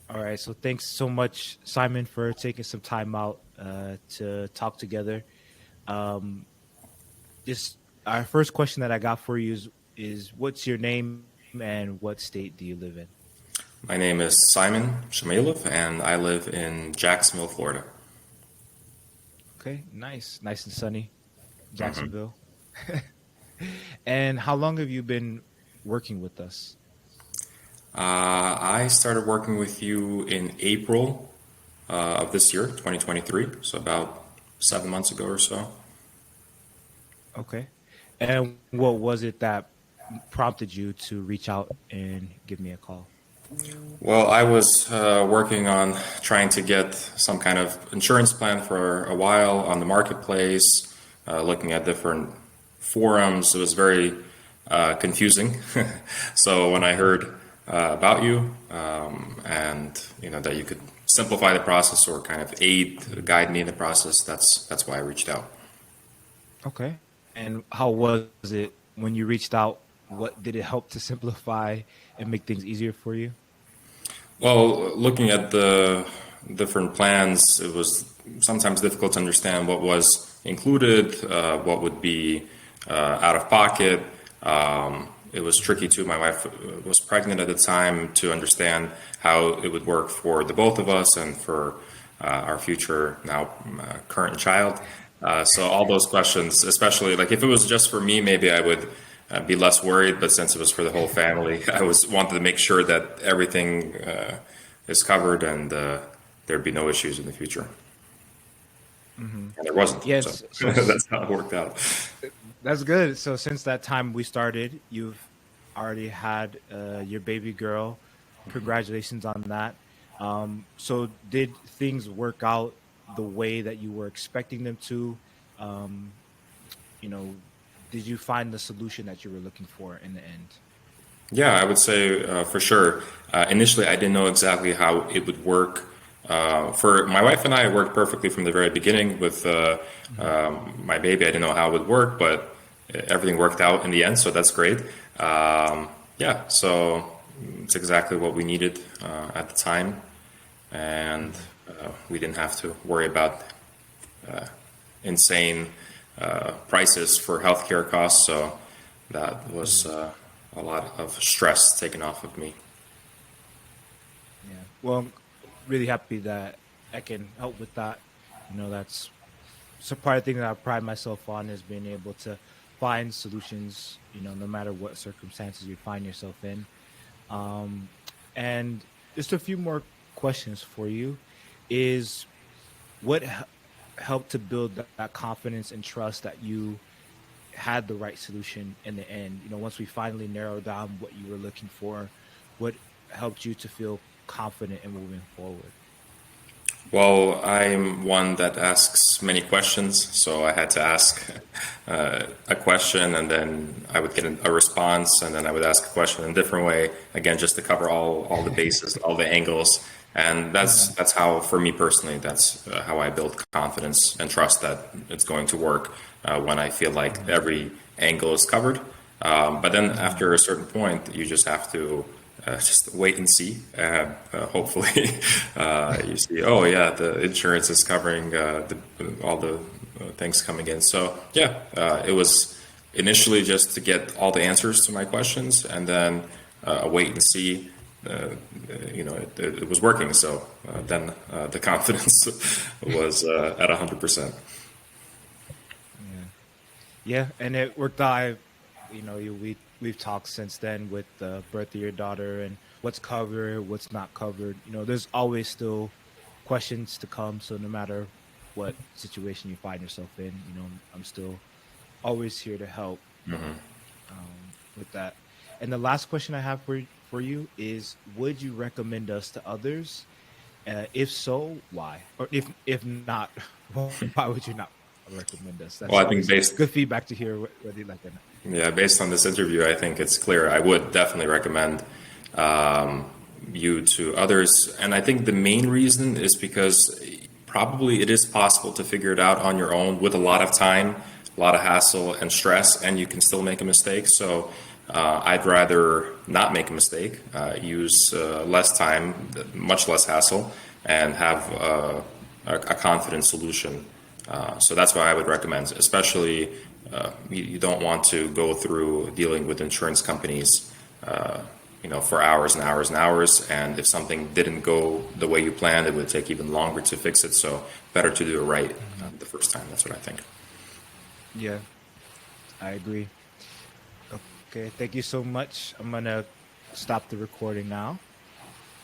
All right. So thanks so much, Simon, for taking some time out to talk together. Um, this our first question that I got for you is what's your name and what state do you live in? My name is Simon Shamailov, and I live in Jacksonville, Florida. Okay, nice and sunny, Jacksonville. And how long have you been working with us? I started working with you in April of this year, 2023, so about 7 months ago or so. Okay. And what was it that prompted you to reach out and give me a call? Well, I was working on trying to get some kind of insurance plan for a while on the marketplace, looking at different forums. It was very confusing. So when I heard about you, and that you could simplify the process or kind of guide me in the process, that's why I reached out. Okay. And how was it when you reached out? What did it help to simplify and make things easier for you? Well, looking at the different plans, it was sometimes difficult to understand what was included, what would be out of pocket. It was tricky too. My wife was pregnant at the time to understand how it would work for the both of us and for our future now current child. So all those questions, especially like if it was just for me, maybe I would be less worried. But since it was for the whole family, I was wanted to make sure that everything is covered and there'd be no issues in the future. Hmm. And there wasn't. So Yes. that's how it worked out. That's good. So since that time we started, you've already had your baby girl. Congratulations on that. So did things work out the way that you were expecting them to? Um, you know, did you find the solution that you were looking for in the end? Yeah, I would say for sure. Initially, I didn't know exactly how it would work. For my wife and I, it worked perfectly from the very beginning with my baby. I didn't know how it would work, but everything worked out in the end, so that's great. Yeah, so it's exactly what we needed at the time, and we didn't have to worry about insane prices for healthcare costs. So that was a lot of stress taken off of me. Yeah. Well, I'm really happy that I can help with that. That's so part of the thing that I pride myself on is being able to find solutions, no matter what circumstances you find yourself in. Um, and just a few more questions for you is what helped to build that confidence and trust that you had the right solution in the end? Once we finally narrowed down what you were looking for, what helped you to feel confident in moving forward? Well, I'm one that asks many questions, so I had to ask a question, and then I would get a response, and then I would ask a question in a different way, again, just to cover all the bases, all the angles, and that's how, for me personally, that's how I build confidence and trust that it's going to work when I feel like every angle is covered. But then after a certain point, you just have to just wait and see. Hopefully, you see, oh yeah, the insurance is covering all the things coming in. So yeah, it was initially just to get all the answers to my questions, and then wait and see. It was working. So then the confidence was at 100%. Yeah. Yeah, and it worked out. We've talked since then with the birth of your daughter and what's covered, what's not covered. There's always still questions to come. So no matter what situation you find yourself in, I'm still always here to help with that. And the last question I have for you is: would you recommend us to others? If so, why? Or if not, why would you not recommend us? That's Well, I think always good feedback to hear whether you like it or not. based on this interview, I think it's clear. I would definitely recommend you to others. And I think the main reason is because probably it is possible to figure it out on your own with a lot of time, a lot of hassle and stress, and you can still make a mistake. So I'd rather not make a mistake, use less time, much less hassle, and have a confident solution. So that's why I would recommend, especially you don't want to go through dealing with insurance companies, for hours and hours and hours. And if something didn't go the way you planned, it would take even longer to fix it. So better to do it right the first time. That's what I think. Yeah, I agree. Okay, thank you so much. I'm gonna stop the recording now.